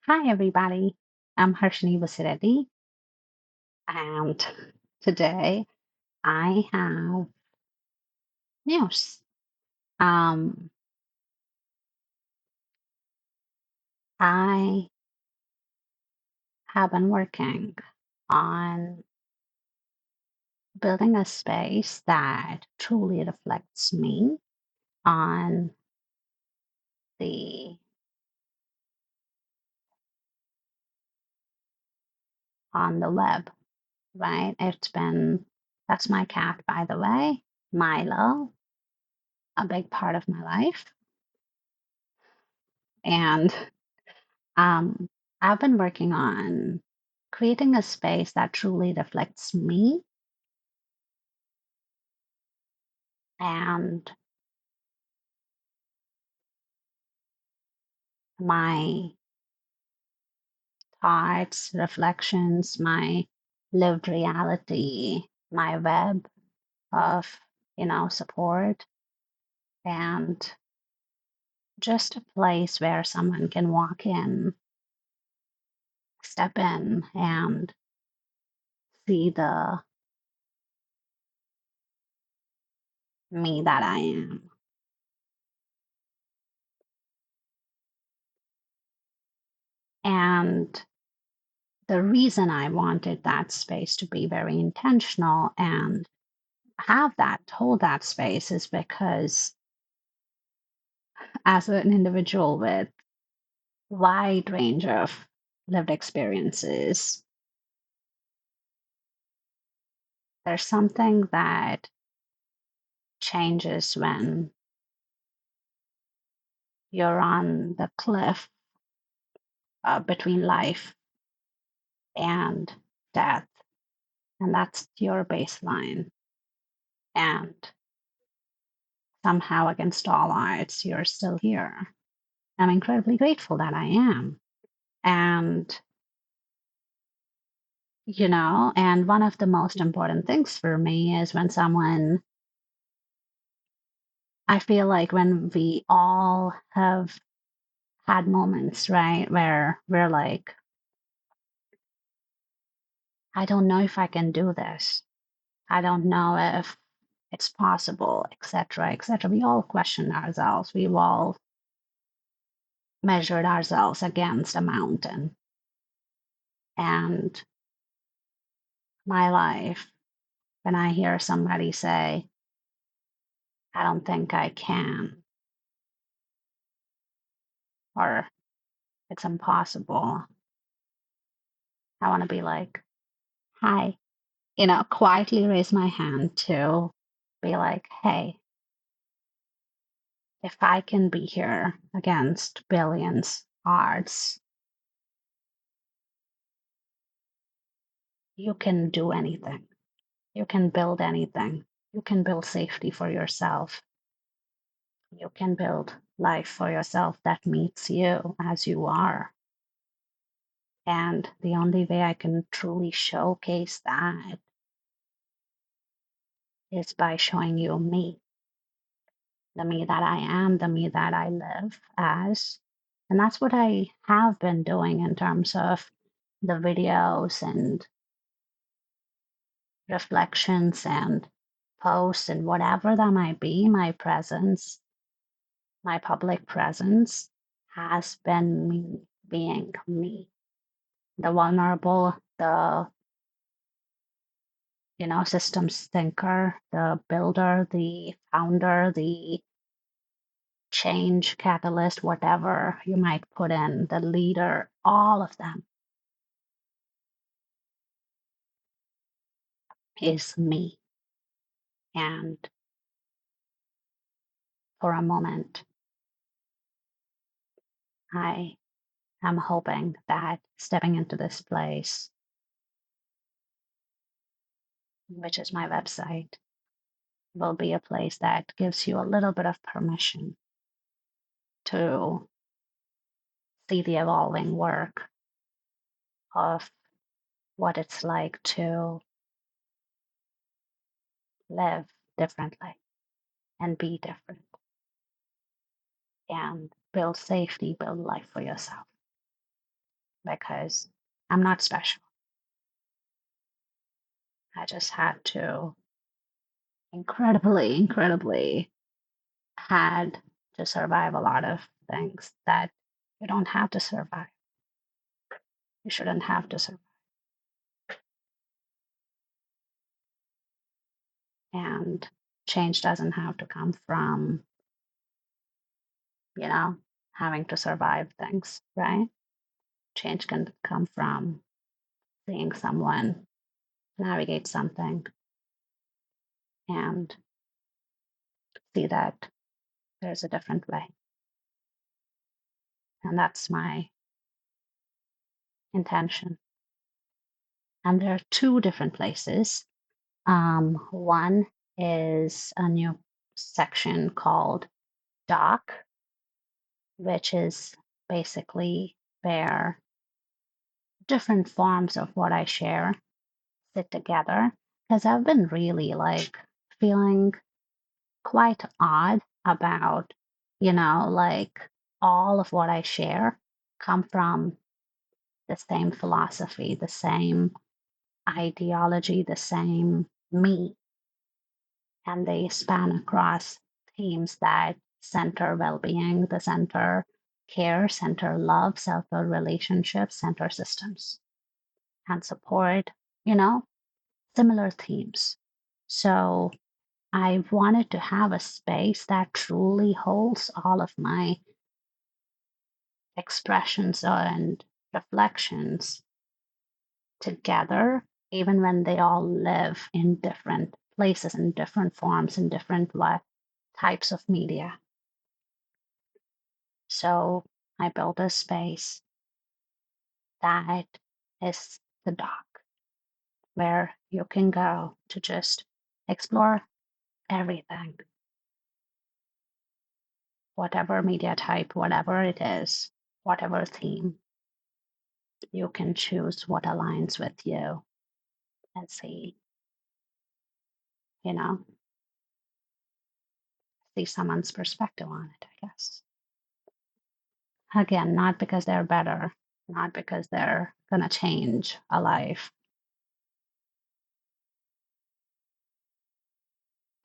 Hi, everybody. I'm Harshini Vasireddy, and today I have news. Um, I have been working on building a space that truly reflects me on the on the web, right? That's my cat, by the way, Milo, a big part of my life, and Um, I've been working on creating a space that truly reflects me and my thoughts, reflections, my lived reality, my web of, support, and just a place where someone can walk in, step in, and see the me that I am. And the reason I wanted that space to be very intentional and hold that space is because as an individual with wide range of lived experiences, there's something that changes when you're on the cliff between life and death, and that's your baseline. And somehow, against all odds, you're still here. I'm incredibly grateful that I am. And and one of the most important things for me is when someone I feel like when we all have had moments, right, where we're like, I don't know if I can do this. I don't know if it's possible, etc., etc. We all question ourselves. We've all measured ourselves against a mountain. And my life, when I hear somebody say, I don't think I can, or it's impossible, I want to be like, hi, quietly raise my hand to be like, hey, if I can be here against billions odds, you can do anything. You can build anything. You can build safety for yourself. You can build life for yourself that meets you as you are. And the only way I can truly showcase that is by showing you me, the me that I am, the me that I live as. And that's what I have been doing in terms of the videos and reflections and posts and whatever that might be. My presence, my public presence has been me being me, the vulnerable, the systems thinker, the builder, the founder, the change catalyst, whatever you might put in, the leader, all of them is me. And for a moment, I am hoping that stepping into this place, which is my website, will be a place that gives you a little bit of permission to see the evolving work of what it's like to live differently and be different and build safety, build life for yourself. because I'm not special. I just had to incredibly had to survive a lot of things that you don't have to survive. You shouldn't have to survive. And change doesn't have to come from, you know, having to survive things, right? Change can come from seeing someone navigate something and see that there's a different way. And that's my intention. And there are two different places. One is a new section called Doc, which is basically where different forms of what I share sit together. Because I've been really like feeling quite odd about, like all of what I share come from the same philosophy, the same ideology, the same me, and they span across themes that center well-being, the center care, center love, self-love relationships, center systems, and support, you know, similar themes. So I wanted to have a space that truly holds all of my expressions and reflections together, even when they all live in different places, in different forms, in different types of media. So I built a space that is the dock where you can go to just explore everything, whatever media type, whatever it is, whatever theme. You can choose what aligns with you and see, you know, see someone's perspective on it, I guess. Again, not because they're better, not because they're going to change a life,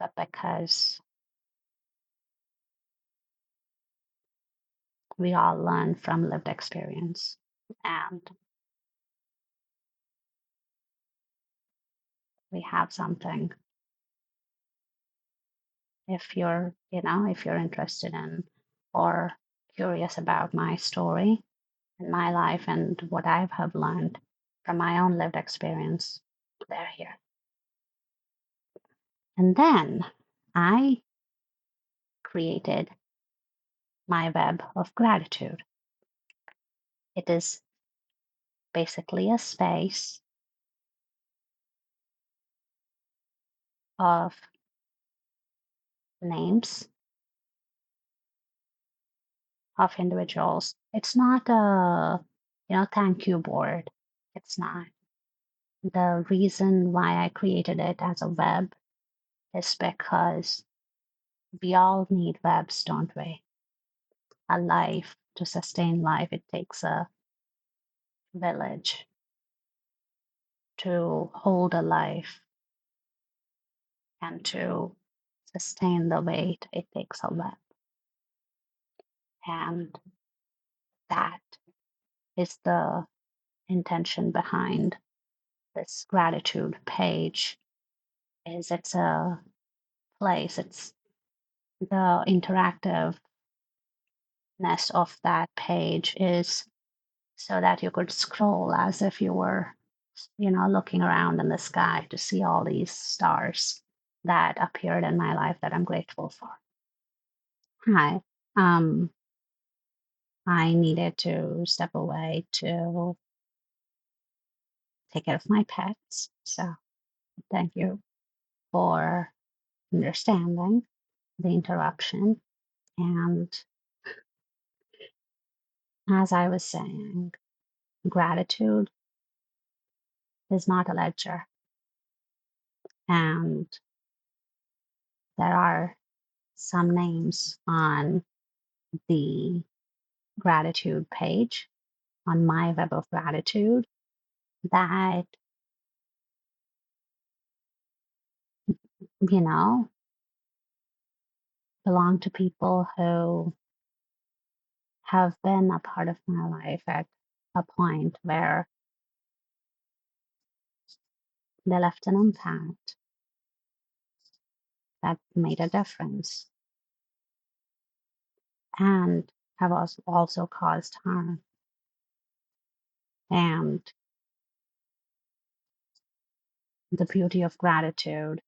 but because we all learn from lived experience. And we have something. If you're interested in or curious about my story and my life and what I have learned from my own lived experience, they're here. And then I created my web of gratitude. It is basically a space of names of individuals. It's not a, thank you board. It's not. The reason why I created it as a web is because we all need webs, don't we? A life, to sustain life, it takes a village. To hold a life and to sustain the weight, it takes a web. And that is the intention behind this gratitude page. Is it's a place, it's the interactiveness of that page is so that you could scroll as if you were, looking around in the sky to see all these stars that appeared in my life that I'm grateful for. Hi. Um, I needed to step away to take care of my pets. So thank you for understanding the interruption. And as I was saying, gratitude is not a ledger. And there are some names on the gratitude page on my web of gratitude that, you know, belong to people who have been a part of my life at a point where they left an impact that made a difference and have also caused harm. And the beauty of gratitude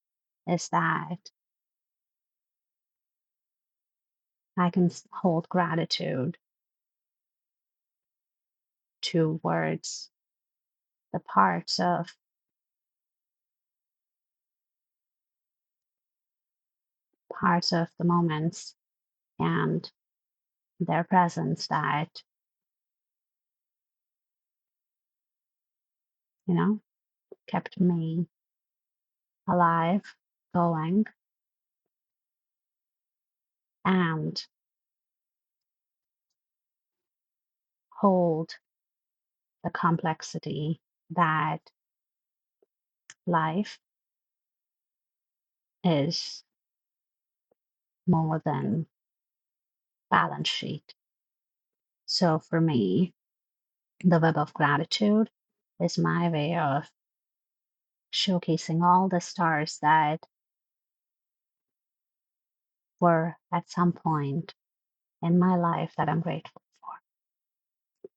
is that I can hold gratitude towards the parts of the moments and their presence that, you know, kept me alive, going, and hold the complexity that life is more than balance sheet. So for me, the web of gratitude is my way of showcasing all the stars that were at some point in my life that I'm grateful for.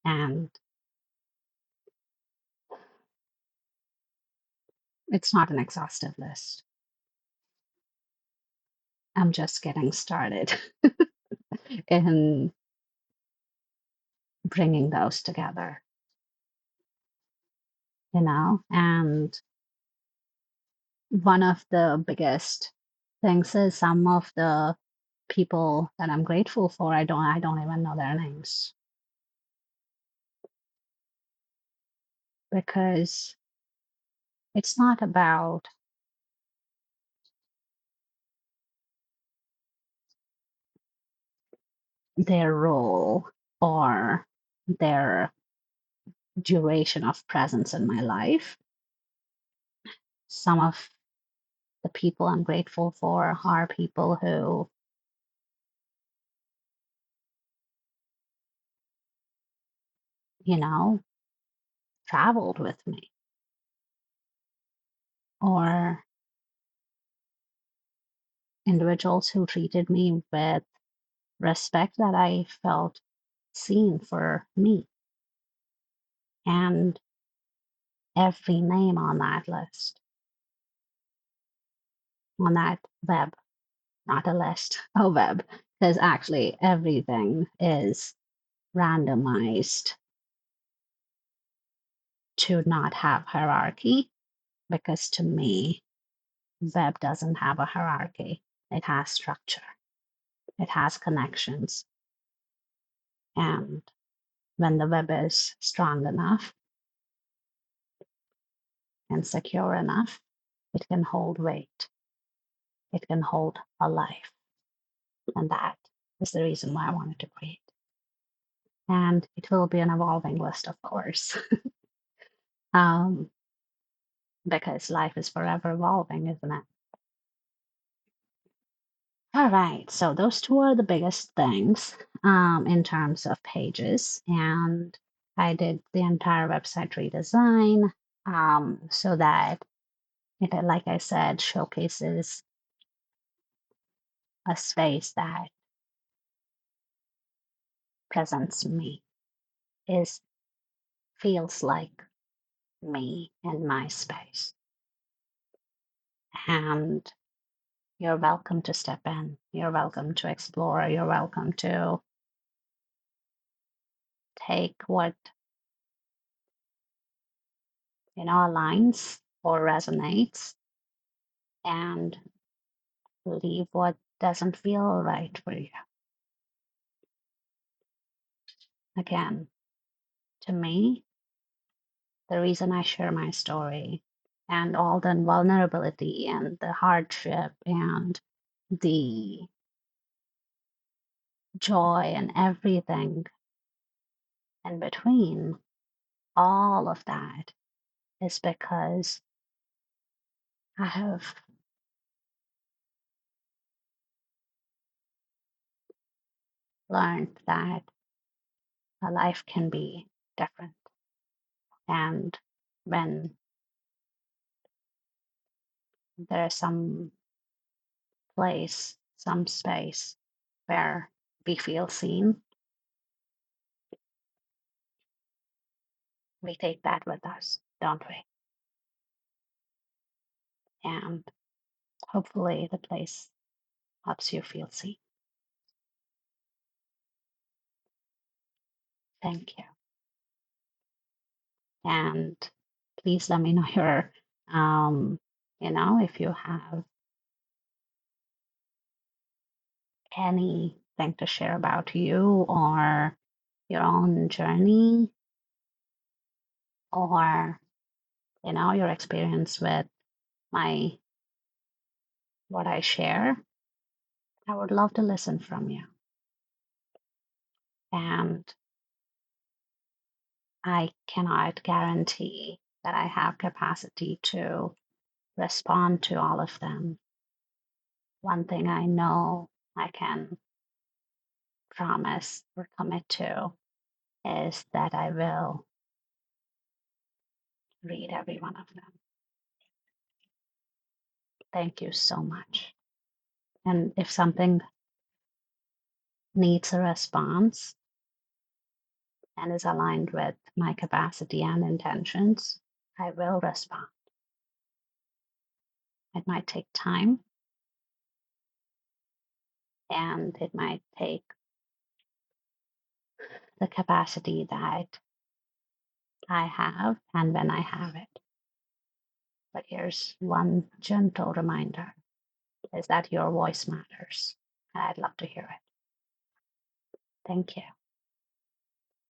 And it's not an exhaustive list. I'm just getting started in bringing those together, and one of the biggest things is some of the people that I'm grateful for, I don't even know their names because it's not about their role or their duration of presence in my life. Some of the people I'm grateful for are people who, traveled with me or individuals who treated me with respect that I felt seen for me. And every name on that list, on that web, not a list, a web, because actually everything is randomized to not have hierarchy, because to me, web doesn't have a hierarchy. It has structure, it has connections. And when the web is strong enough and secure enough, it can hold weight, it can hold a life. And that is the reason why I wanted to create. And it will be an evolving list, of course, um, because life is forever evolving, isn't it? All right, so those two are the biggest things in terms of pages. And I did the entire website redesign so that it, like I said, showcases a space that presents me, is feels like me in my space. And you're welcome to step in. You're welcome to explore. You're welcome to take what, aligns or resonates and leave what doesn't feel right for you. Again, to me, the reason I share my story and all the vulnerability and the hardship and the joy and everything in between all of that is because I have learned that a life can be different. And when there is some place, some space where we feel seen, we take that with us, don't we? And hopefully the place helps you feel seen. Thank you. And please let me know your, if you have anything to share about you or your own journey or, your experience with my what I share. I would love to listen from you. And I cannot guarantee that I have capacity to respond to all of them. One thing I know I can promise or commit to is that I will read every one of them. Thank you so much. And if something needs a response and is aligned with my capacity and intentions, I will respond. It might take time and it might take the capacity that I have and when I have it. But here's one gentle reminder is that your voice matters. And I'd love to hear it. Thank you.